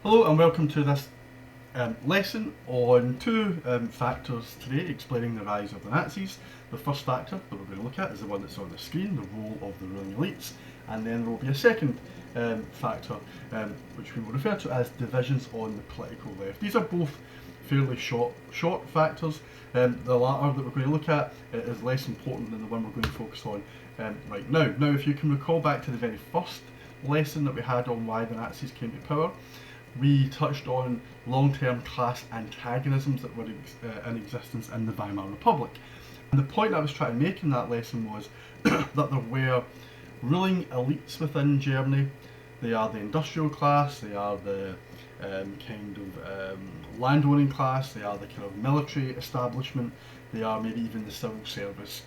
Hello and welcome to this lesson on two factors today explaining the rise of the Nazis. The first factor that we're going to look at is the one that's on the screen, the role of the ruling elites, and then there will be a second factor which we will refer to as divisions on the political left. These are both fairly short factors. The latter that we're going to look at is less important than the one we're going to focus on right now. Now, if you can recall back to the very first lesson that we had on why the Nazis came to power, we touched on long-term class antagonisms that were in existence in the Weimar Republic. And the point I was trying to make in that lesson was that there were ruling elites within Germany. They are the industrial class, they are the landowning class, they are the kind of military establishment, they are maybe even the civil service.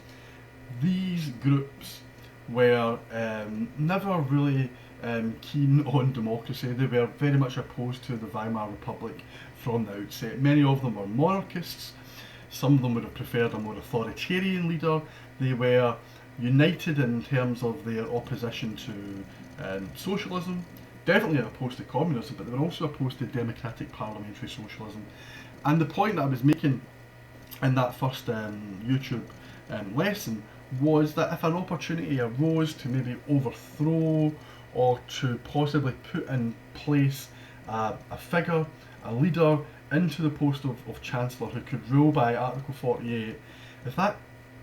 These groups were never really keen on democracy. They were very much opposed to the Weimar Republic from the outset. Many of them were monarchists. Some of them would have preferred a more authoritarian leader. They were united in terms of their opposition to socialism, definitely opposed to communism, but they were also opposed to democratic parliamentary socialism. And the point that I was making in that first YouTube lesson was that if an opportunity arose to maybe overthrow or to possibly put in place a figure, a leader, into the post of Chancellor who could rule by Article 48, if that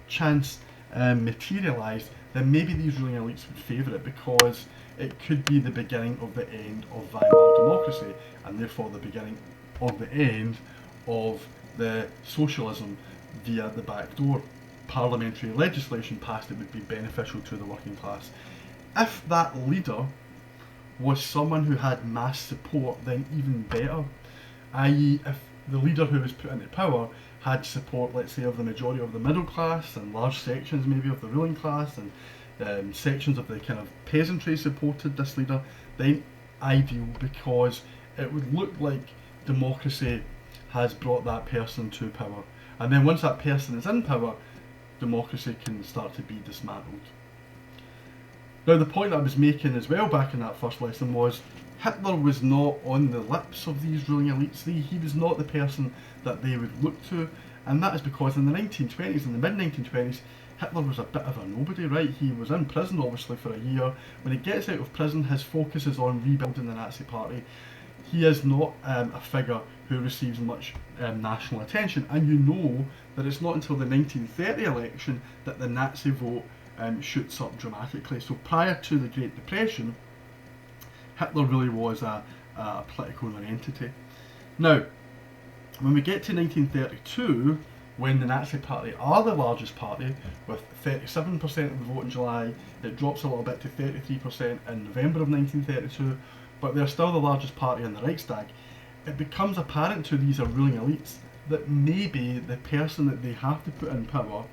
chance materialised, then maybe these ruling elites would favour it, because it could be the beginning of the end of Weimar democracy, and therefore the beginning of the end of the socialism via the back door. Parliamentary legislation passed that would be beneficial to the working class. If that leader was someone who had mass support, then even better. I.e., if the leader who was put into power had support, let's say, of the majority of the middle class and large sections maybe of the ruling class, and sections of the kind of peasantry supported this leader, then ideal, because it would look like democracy has brought that person to power. And then once that person is in power, democracy can start to be dismantled. Now, the point I was making as well back in that first lesson was Hitler was not on the lips of these ruling elites. He was not the person that they would look to, and that is because in the 1920s, in the mid-1920s, Hitler was a bit of a nobody, right? He was in prison obviously for a year. When he gets out of prison, his focus is on rebuilding the Nazi party. He is not a figure who receives much national attention, and you know that it's not until the 1930 election that the Nazi vote shoots up dramatically. So prior to the Great Depression, Hitler really was a political non-entity. Now, when we get to 1932, when the Nazi Party are the largest party, with 37% of the vote in July, it drops a little bit to 33% in November of 1932, but they're still the largest party in the Reichstag. It becomes apparent to these ruling elites that maybe the person that they have to put in power,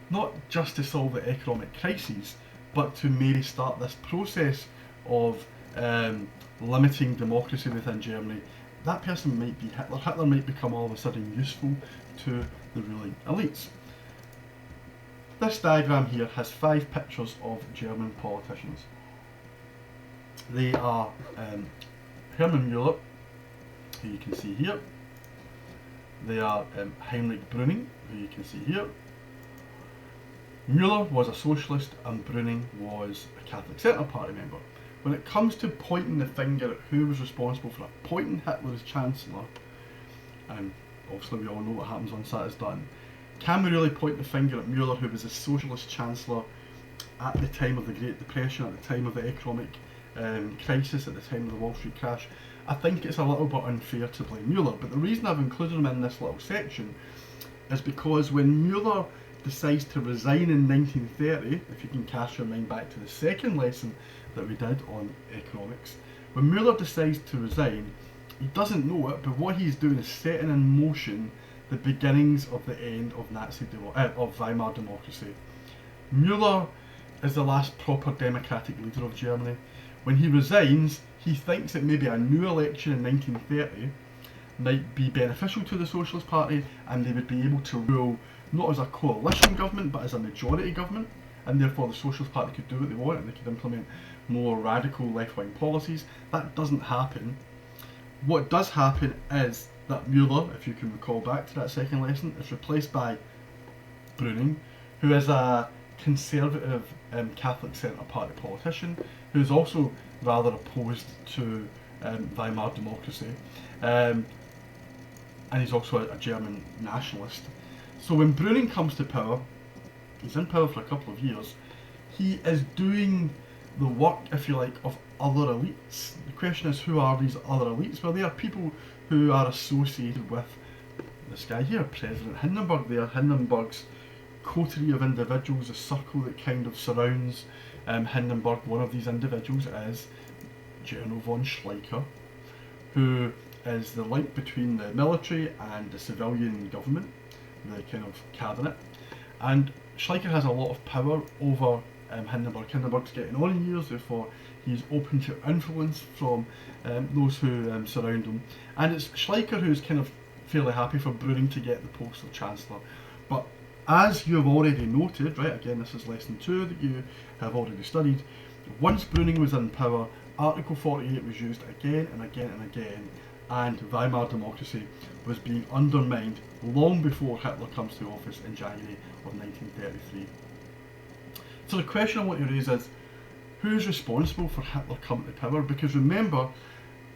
not just to solve the economic crises, but to maybe start this process of limiting democracy within Germany, that person might be Hitler. Hitler might become all of a sudden useful to the ruling elites. This diagram here has 5 pictures of German politicians. They are Hermann Müller, who you can see here. They are Heinrich Brüning, who you can see here. Müller was a socialist and Brüning was a Catholic Centre Party member. When it comes to pointing the finger at who was responsible for appointing Hitler as Chancellor, and obviously we all know what happens once that is done, can we really point the finger at Müller, who was a socialist Chancellor at the time of the Great Depression, at the time of the economic crisis, at the time of the Wall Street crash? I think it's a little bit unfair to blame Müller, but the reason I've included him in this little section is because when Müller decides to resign in 1930, if you can cast your mind back to the second lesson that we did on economics, when Müller decides to resign, he doesn't know it, but what he's doing is setting in motion the beginnings of the end of Weimar democracy. Müller is the last proper democratic leader of Germany. When he resigns, he thinks that maybe a new election in 1930 might be beneficial to the Socialist Party, and they would be able to rule not as a coalition government but as a majority government, and therefore the Socialist Party could do what they want and they could implement more radical left-wing policies. That doesn't happen. What does happen is that Mueller, if you can recall back to that second lesson, is replaced by Brüning, who is a conservative Catholic Centre Party politician who is also rather opposed to Weimar democracy, and he's also a German nationalist. So when Brüning comes to power, he's in power for a couple of years, he is doing the work, if you like, of other elites. The question is, who are these other elites? Well, they are people who are associated with this guy here, President Hindenburg. They are Hindenburg's coterie of individuals, a circle that kind of surrounds Hindenburg. One of these individuals is General von Schleicher, who is the link between the military and the civilian government, the kind of cabinet. And Schleicher has a lot of power over Hindenburg. Hindenburg's getting on in years, therefore he's open to influence from those who surround him. And it's Schleicher who's kind of fairly happy for Brüning to get the post of Chancellor. But as you have already noted, right, again this is lesson 2 that you have already studied, once Brüning was in power, Article 48 was used again and again and again, and Weimar democracy was being undermined long before Hitler comes to office in January of 1933. So the question I want to raise is, who's responsible for Hitler coming to power? Because remember,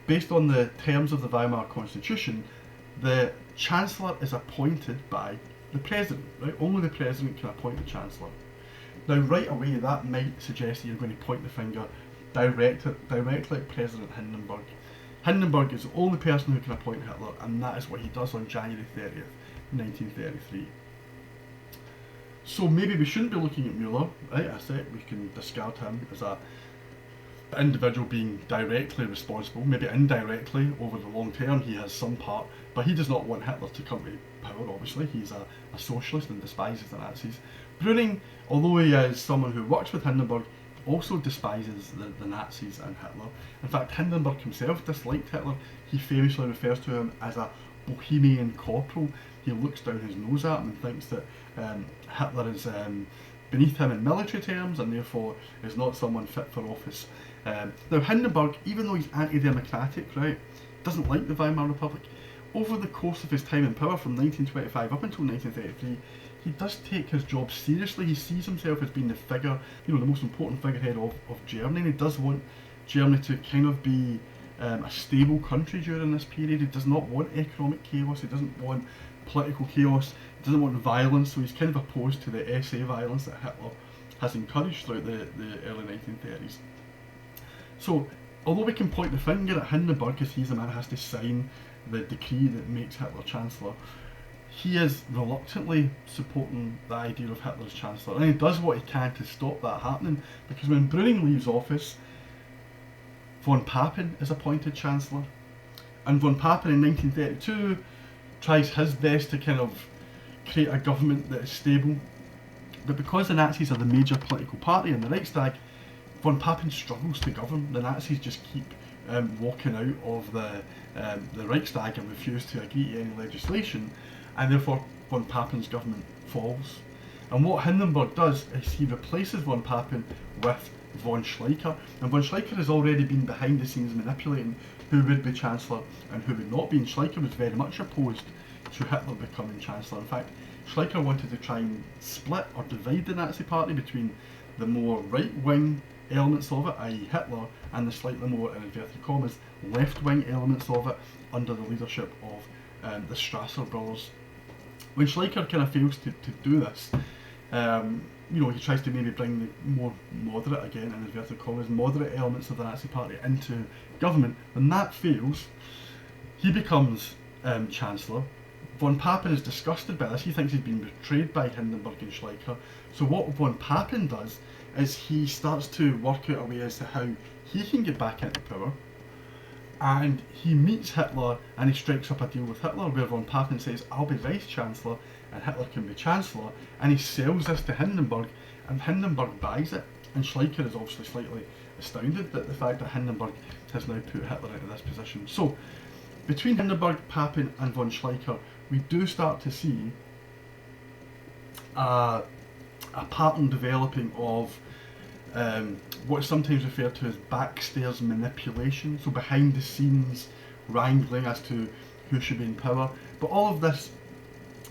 based on the terms of the Weimar Constitution, the Chancellor is appointed by the President, right? Only the President can appoint the Chancellor. Now right away that might suggest that you're going to point the finger directly at President Hindenburg. Hindenburg is the only person who can appoint Hitler, and that is what he does on January 30th, 1933. So maybe we shouldn't be looking at Mueller, right? I said we can discard him as a individual being directly responsible. Maybe indirectly over the long term he has some part, but he does not want Hitler to come to power, obviously. He's a socialist and despises the Nazis. Brüning, although he is someone who works with Hindenburg, also despises the Nazis and Hitler. In fact, Hindenburg himself disliked Hitler. He famously refers to him as a Bohemian corporal. He looks down his nose at him and thinks that Hitler is beneath him in military terms and therefore is not someone fit for office. Now Hindenburg, even though he's anti-democratic, right, doesn't like the Weimar Republic, over the course of his time in power from 1925 up until 1933, he does take his job seriously. He sees himself as being the figure, the most important figurehead of Germany, and he does want Germany to kind of be a stable country during this period. He does not want economic chaos, he doesn't want political chaos, he doesn't want violence, so he's kind of opposed to the SA violence that Hitler has encouraged throughout the early 1930s. So, although we can point the finger at Hindenburg because he's the man who has to sign the decree that makes Hitler Chancellor, he is reluctantly supporting the idea of Hitler as Chancellor, and he does what he can to stop that happening, because when Brüning leaves office, von Papen is appointed Chancellor, and von Papen in 1932 tries his best to kind of create a government that is stable, but because the Nazis are the major political party in the Reichstag, von Papen struggles to govern. The Nazis just keep walking out of the Reichstag and refuse to agree to any legislation, and therefore von Papen's government falls. And what Hindenburg does is he replaces von Papen with von Schleicher, and von Schleicher has already been behind the scenes manipulating who would be Chancellor and who would not be, and Schleicher was very much opposed to Hitler becoming Chancellor. In fact, Schleicher wanted to try and split or divide the Nazi party between the more right-wing elements of it, i.e. Hitler, and the slightly more, in inverted commas, left-wing elements of it under the leadership of the Strasser brothers. When Schleicher kind of fails to do this, he tries to maybe bring the more moderate, again in inverted commas, moderate elements of the Nazi party into government. When that fails, he becomes Chancellor. Von Papen is disgusted by this. He thinks he's been betrayed by Hindenburg and Schleicher. So what von Papen does is he starts to work out a way as to how he can get back into power, and he meets Hitler and he strikes up a deal with Hitler where von Papen says, I'll be Vice-Chancellor and Hitler can be Chancellor, and he sells this to Hindenburg, and Hindenburg buys it, and Schleicher is obviously slightly astounded at the fact that Hindenburg has now put Hitler into this position. So between Hindenburg, Papen and von Schleicher, we do start to see a pattern developing of what's sometimes referred to as backstairs manipulation, so behind the scenes wrangling as to who should be in power. But all of this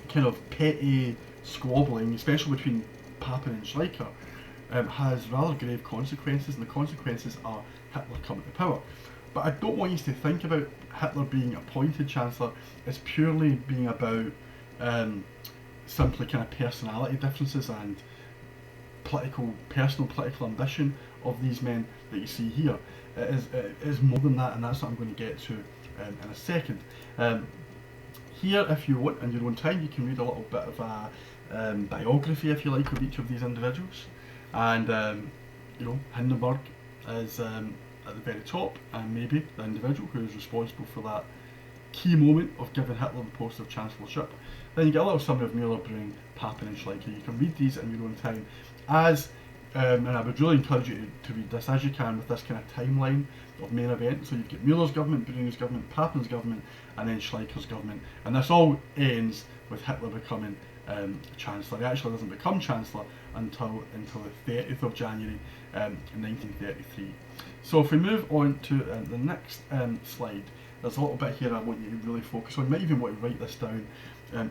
kind of petty squabbling, especially between Papen and Schleicher, has rather grave consequences, and the consequences are Hitler coming to power. But I don't want you to think about Hitler being appointed Chancellor as purely being about simply kind of personality differences and personal political ambition of these men that you see here. It is more than that, and that's what I'm going to get to in a second. Here, if you want, in your own time, you can read a little bit of a biography, if you like, of each of these individuals. And, Hindenburg is at the very top, and maybe the individual who is responsible for that key moment of giving Hitler the post of Chancellorship. Then you get a little summary of Mueller, Brune, Papen and Schleicher. You can read these in your own time, and I would really encourage you to read this as you can with this kind of timeline of main events. So you've got Mueller's government, Brune's government, Papen's government, and then Schleicher's government. And this all ends with Hitler becoming Chancellor. He actually doesn't become Chancellor until the 30th of January 1933. So if we move on to the next slide, there's a little bit here I want you to really focus on. You might even want to write this down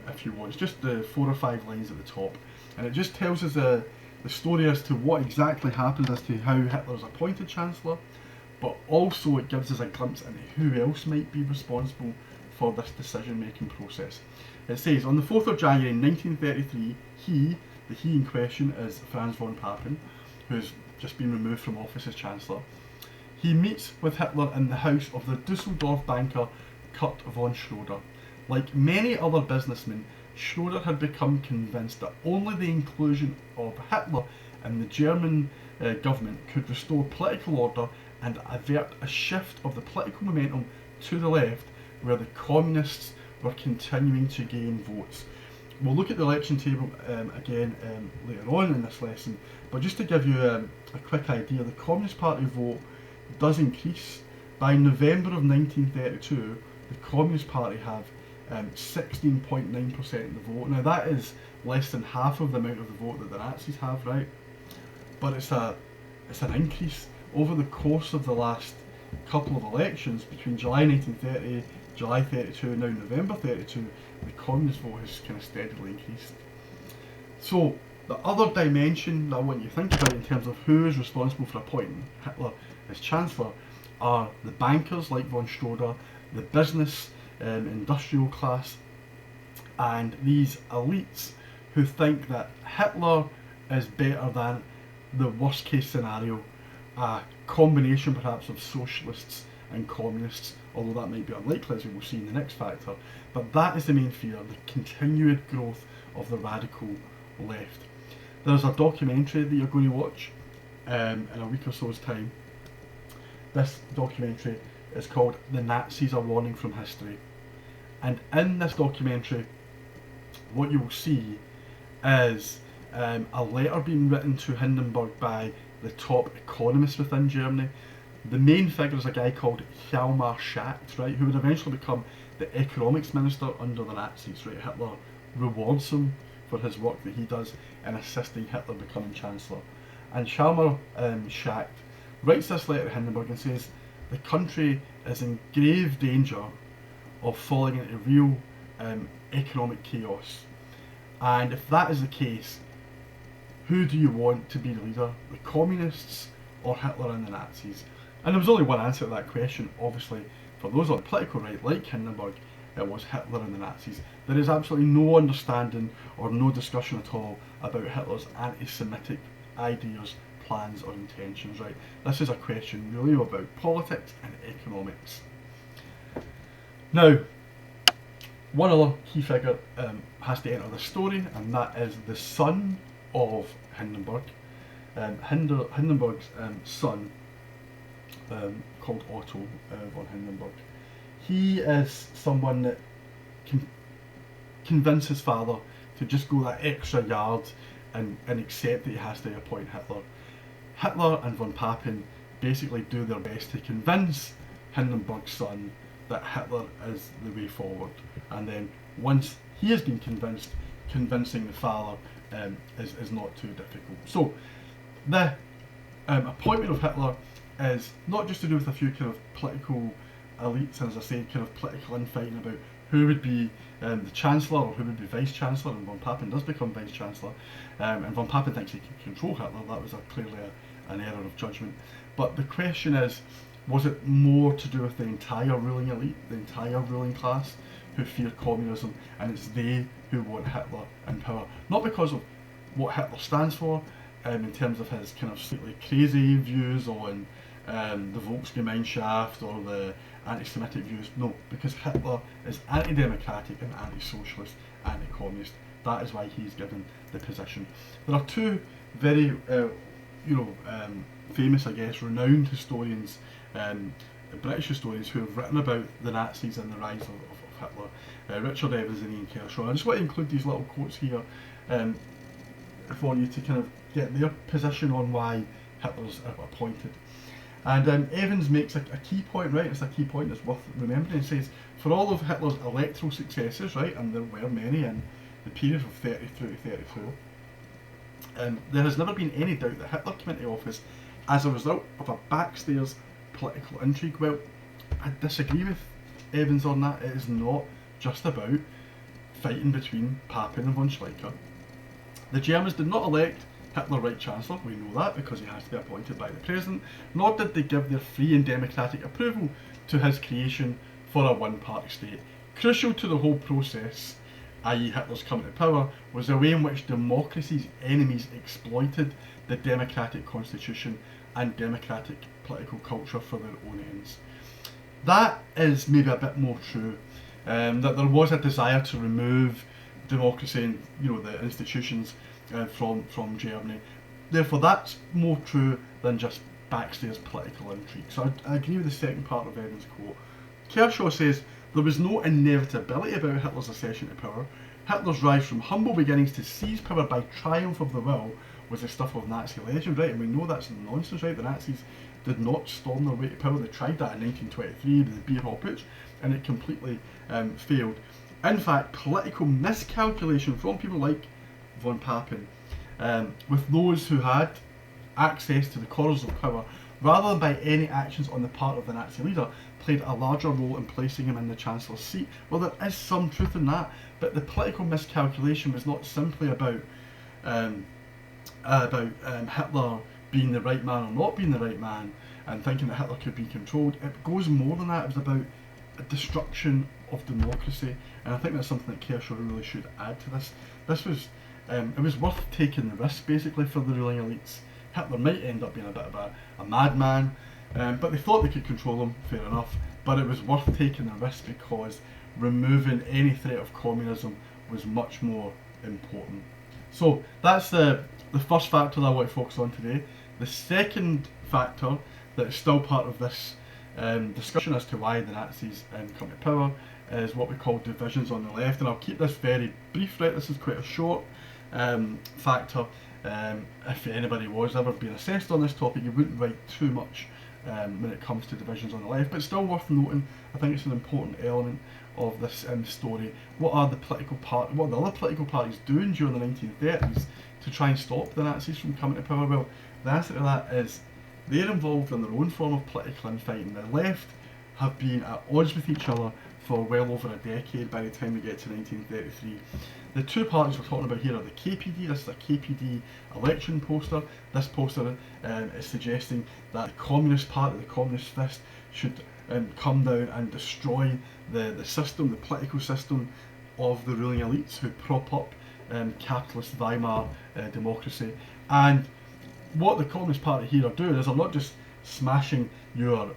if you want. It's just the 4 or 5 lines at the top, and it just tells us the story as to what exactly happened as to how Hitler was appointed Chancellor, but also it gives us a glimpse into who else might be responsible for this decision-making process. It says, on the 4th of January 1933, the he in question is Franz von Papen, who's just been removed from office as Chancellor. He meets with Hitler in the house of the Dusseldorf banker Kurt von Schroeder. Like many other businessmen, Schroeder had become convinced that only the inclusion of Hitler in the German government could restore political order and avert a shift of the political momentum to the left, where the communists were continuing to gain votes. We'll look at the election table again later on in this lesson, but just to give you a quick idea, the Communist Party vote does increase. By November of 1932, the Communist Party have 16.9% of the vote. Now that is less than half of the amount of the vote that the Nazis have, right? But it's an increase over the course of the last couple of elections between July 1930, July 32, and now November 32. The communist vote has kind of steadily increased. So the other dimension that I want you to think about in terms of who is responsible for appointing Hitler as Chancellor are the bankers like von Schroeder, the business industrial class, and these elites who think that Hitler is better than the worst case scenario, a combination perhaps of socialists and communists, although that might be unlikely as we will see in the next factor. But that is the main fear, the continued growth of the radical left. There's a documentary that you're going to watch in a week or so's time. This documentary is called The Nazis: A Warning from History. And in this documentary, what you will see is a letter being written to Hindenburg by the top economists within Germany. The main figure is a guy called Hjalmar Schacht, right, who would eventually become the economics minister under the Nazis, right? Hitler rewards him for his work that he does in assisting Hitler becoming Chancellor. And Hjalmar Schacht writes this letter to Hindenburg and says the country is in grave danger of falling into real economic chaos. And if that is the case, who do you want to be the leader? The communists or Hitler and the Nazis? And there was only one answer to that question, obviously. For those on the political right, like Hindenburg, it was Hitler and the Nazis. There is absolutely no understanding or no discussion at all about Hitler's anti-Semitic ideas, plans or intentions, right? This is a question really about politics and economics. Now, one other key figure has to enter the story, and that is the son of Hindenburg. Hindenburg's son, called Otto von Hindenburg. He is someone that can convince his father to just go that extra yard and accept that he has to appoint Hitler. Hitler and von Papen basically do their best to convince Hindenburg's son that Hitler is the way forward, and then once he has been convinced, convincing the father is not too difficult. So the appointment of Hitler is not just to do with a few kind of political elites, and as I say, kind of political infighting about who would be the Chancellor or who would be Vice Chancellor, and von Papen does become Vice Chancellor, and von Papen thinks he can control Hitler. That was clearly an error of judgment. But the question is, was it more to do with the entire ruling elite, the entire ruling class, who fear communism, and it's they who want Hitler in power? Not because of what Hitler stands for, in terms of his kind of slightly crazy views on the Volksgemeinschaft or the anti-Semitic views. No, because Hitler is anti-democratic and anti-socialist, anti-communist. That is why he's given the position. There are two very, famous, I guess, renowned historians, British historians, who have written about the Nazis and the rise of Hitler. Richard Evans and Ian Kershaw. I just want to include these little quotes here for you to kind of get their position on why Hitler's appointed. And Evans makes a key point, right? It's a key point that's worth remembering. He says, for all of Hitler's electoral successes, right, and there were many in the period of 30 through to 34, there has never been any doubt that Hitler came into office as a result of a backstairs political intrigue. Well, I disagree with Evans on that. It is not just about fighting between Papen and von Schleicher. The Germans did not elect Hitler Reich Chancellor, we know that, because he has to be appointed by the President, nor did they give their free and democratic approval to his creation for a one-party state. Crucial to the whole process, i.e. Hitler's coming to power, was the way in which democracy's enemies exploited the democratic constitution and democratic political culture for their own ends. That is maybe a bit more true, that there was a desire to remove democracy and the institutions from Germany. Therefore, that's more true than just backstairs political intrigue. So I agree with the second part of Evans' quote. Kershaw says there was no inevitability about Hitler's accession to power. Hitler's rise from humble beginnings to seize power by triumph of the will was the stuff of Nazi legend, right? And we know that's nonsense, right? The Nazis did not storm their way to power. They tried that in 1923 with the beer hall putsch, and it completely failed. In fact, political miscalculation from people like von Papen, with those who had access to the corridors of power, rather than by any actions on the part of the Nazi leader, played a larger role in placing him in the Chancellor's seat. Well, there is some truth in that, but the political miscalculation was not simply about Hitler being the right man or not being the right man, and thinking that Hitler could be controlled. It goes more than that. It was about a destruction of democracy, and I think that's something that Kershaw really should add to this. This was, it was worth taking the risk basically for the ruling elites. Hitler might end up being a bit of a madman, but they thought they could control him, fair enough, but it was worth taking the risk because removing any threat of communism was much more important. So that's the first factor that I want to focus on today. The second factor that is still part of this discussion as to why the Nazis come to power is what we call divisions on the left, and I'll keep this very brief, right? This is quite a short factor. If anybody was ever being assessed on this topic, you wouldn't write too much when it comes to divisions on the left, but it's still worth noting. I think it's an important element of this story. What are the other political parties doing during the 1930s to try and stop the Nazis from coming to power? Well, the answer to that is they're involved in their own form of political infighting. The left have been at odds with each other for well over a decade by the time we get to 1933. The two parties we're talking about here are the KPD. This is a KPD election poster. This poster is suggesting that the Communist Party, the Communist Fist, should come down and destroy the system, the political system of the ruling elites who prop up capitalist Weimar democracy. And what the Communist Party here are doing is they're not just smashing your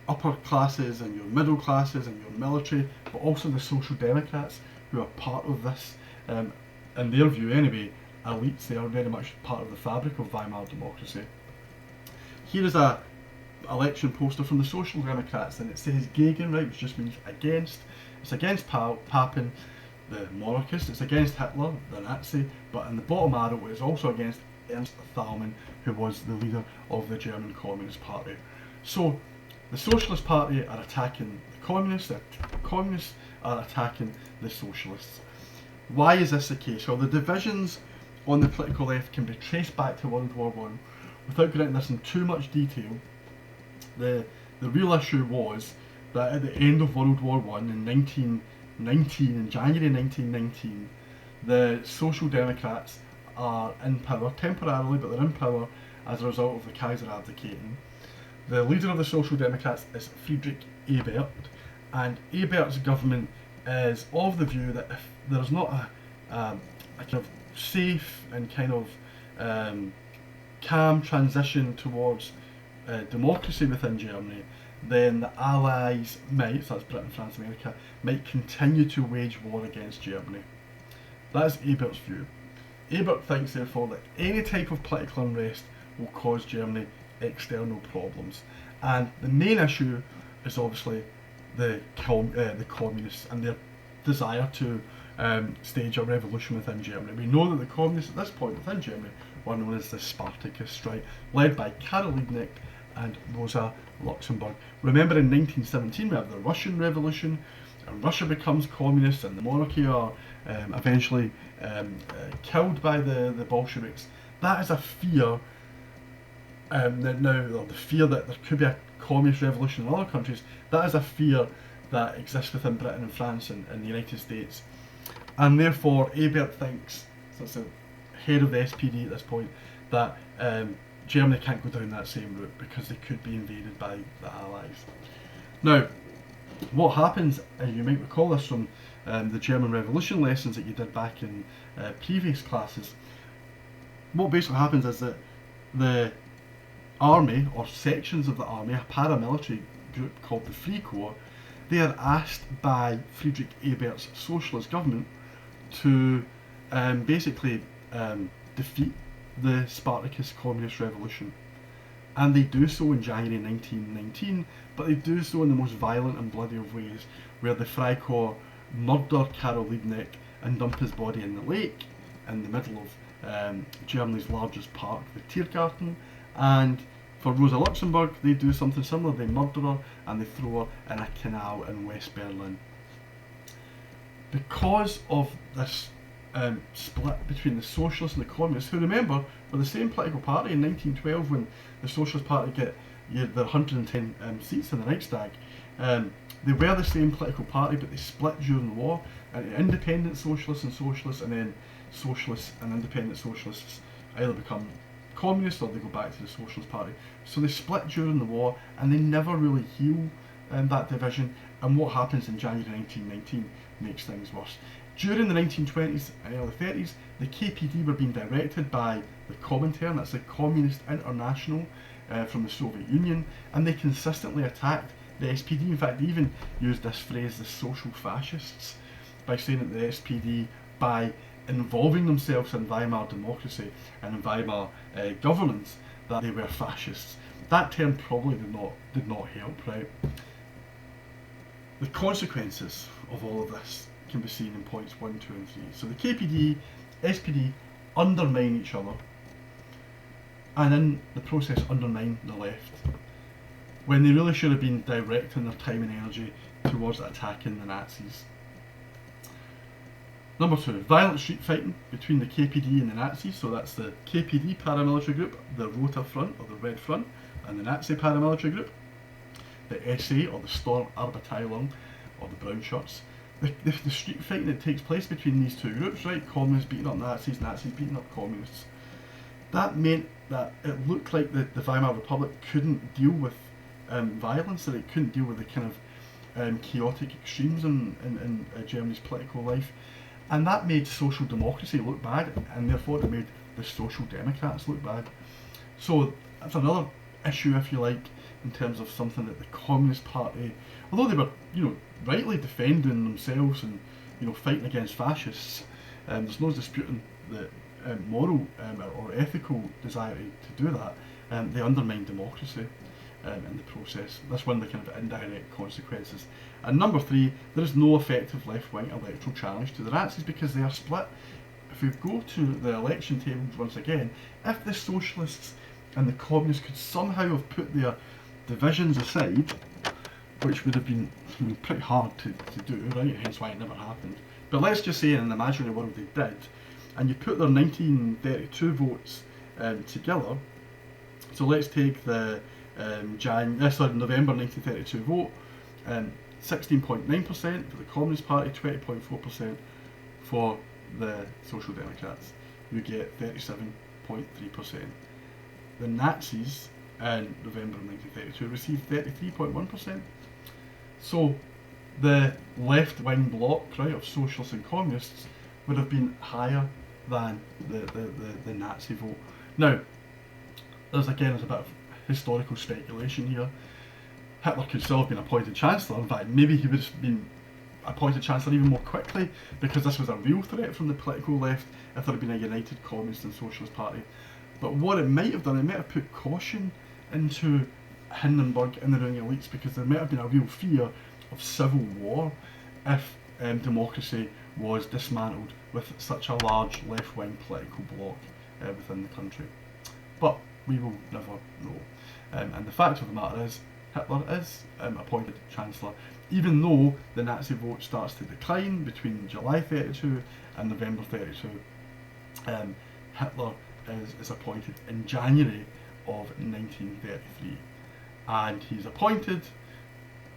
upper classes and your middle classes and your military, but also the Social Democrats who are part of this, in their view anyway, elites. They are very much part of the fabric of Weimar democracy. Here is a election poster from the Social Democrats, and it says gegen, right, which just means against. It's against Papen, the monarchist, it's against Hitler, the Nazi, but in the bottom arrow it is also against Ernst Thälmann, who was the leader of the German Communist Party. So the Socialist Party are attacking the Communists, the Communists are attacking the Socialists. Why is this the case? Well, the divisions on the political left can be traced back to World War I. Without going into this in too much detail, the real issue was that at the end of World War One in 1919, in January 1919, the Social Democrats are in power temporarily, but they're in power as a result of the Kaiser abdicating. The leader of the Social Democrats is Friedrich Ebert, and Ebert's government is of the view that if there's not a kind of safe and kind of calm transition towards democracy within Germany, then the Allies might, so that's Britain, France, America, might continue to wage war against Germany. That is Ebert's view. Ebert thinks, therefore, that any type of political unrest will cause Germany external problems. And the main issue is obviously the communists and their desire to stage a revolution within Germany. We know that the communists at this point within Germany were known as the Spartacus strike, led by Karl Liebknecht and Rosa Luxemburg. Remember, in 1917 we have the Russian Revolution, and Russia becomes communist, and the monarchy are eventually killed by the Bolsheviks. That is a fear now, the fear that there could be a communist revolution in other countries. That is a fear that exists within Britain and France and the United States. And therefore, Ebert thinks, so it's the head of the SPD at this point, that Germany can't go down that same route because they could be invaded by the Allies. Now, what happens, you might recall this from the German Revolution lessons that you did back in previous classes. What basically happens is that the army, or sections of the army, a paramilitary group called the Free Corps, they are asked by Friedrich Ebert's socialist government to basically defeat the Spartacus communist revolution. And they do so in January 1919, but they do so in the most violent and bloody of ways, where the Freikorps murder Karl Liebknecht and dump his body in the lake in the middle of Germany's largest park, the Tiergarten. And for Rosa Luxemburg, they do something similar. They murder her and they throw her in a canal in West Berlin. Because of this split between the socialists and the communists, who, remember, were the same political party in 1912 when the Socialist Party get their 110 seats in the Reichstag. They were the same political party, but they split during the war into independent socialists, and then socialists and independent socialists either become communists or they go back to the Socialist Party. So they split during the war, and they never really heal that division. And what happens in January 1919 makes things worse. During the 1920s and early 30s, the KPD were being directed by the Comintern, that's the Communist International from the Soviet Union, and they consistently attacked the SPD. In fact, they even used this phrase, the social fascists, by saying that the SPD, by involving themselves in Weimar democracy and in Weimar governance, that they were fascists. That term probably did not help, right? The consequences of all of this can be seen in points 1, 2 and 3. So the KPD, SPD undermine each other, and in the process undermine the left, when they really should have been directing their time and energy towards attacking the Nazis. Number 2, violent street fighting between the KPD and the Nazis. So that's the KPD paramilitary group, the Roter Front or the Red Front, and the Nazi paramilitary group, the SA or the Sturmabteilung or the Brown Shirts. The street fighting that takes place between these two groups, right? Communists beating up Nazis, Nazis beating up communists. That meant that it looked like the Weimar Republic couldn't deal with violence, that it couldn't deal with the kind of chaotic extremes in Germany's political life. And that made social democracy look bad, and therefore it made the Social Democrats look bad. So that's another issue, if you like, in terms of something that the Communist Party, although they were, rightly defending themselves and, fighting against fascists, there's no disputing the moral or ethical desire to do that. They undermine democracy in the process. That's one of the kind of indirect consequences. And number 3, there is no effective left-wing electoral challenge to the Nazis because they are split. If we go to the election tables once again, if the socialists and the communists could somehow have put their divisions aside, which would have been pretty hard to do, right? Hence why it never happened. But let's just say in an imaginary world they did, and you put their 1932 votes together. So let's take the November 1932 vote, 16.9% for the Communist Party, 20.4% for the Social Democrats. You get 37.3%. The Nazis in November of 1932 received 33.1%. So the left-wing bloc, right, of socialists and communists would have been higher than the Nazi vote. Now, there's a bit of historical speculation here. Hitler could still have been appointed Chancellor. In fact, maybe he would have been appointed Chancellor even more quickly, because this was a real threat from the political left if there had been a united Communist and Socialist Party. But what it might have done, it might have put caution into Hindenburg and the ruling elites, because there might have been a real fear of civil war if democracy was dismantled with such a large left-wing political bloc within the country. But we will never know. And the fact of the matter is, Hitler is appointed Chancellor, even though the Nazi vote starts to decline between July 32 and November 32. Hitler is appointed in January of 1933, and he's appointed,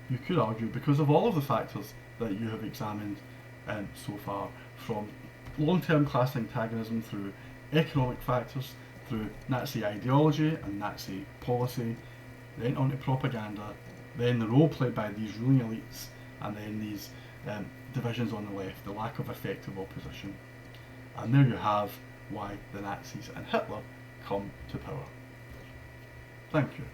you could argue, because of all of the factors that you have examined so far, from long-term class antagonism through economic factors, through Nazi ideology and Nazi policy, then onto propaganda, then the role played by these ruling elites, and then these divisions on the left, the lack of effective opposition. And there you have why the Nazis and Hitler come to power. Thank you.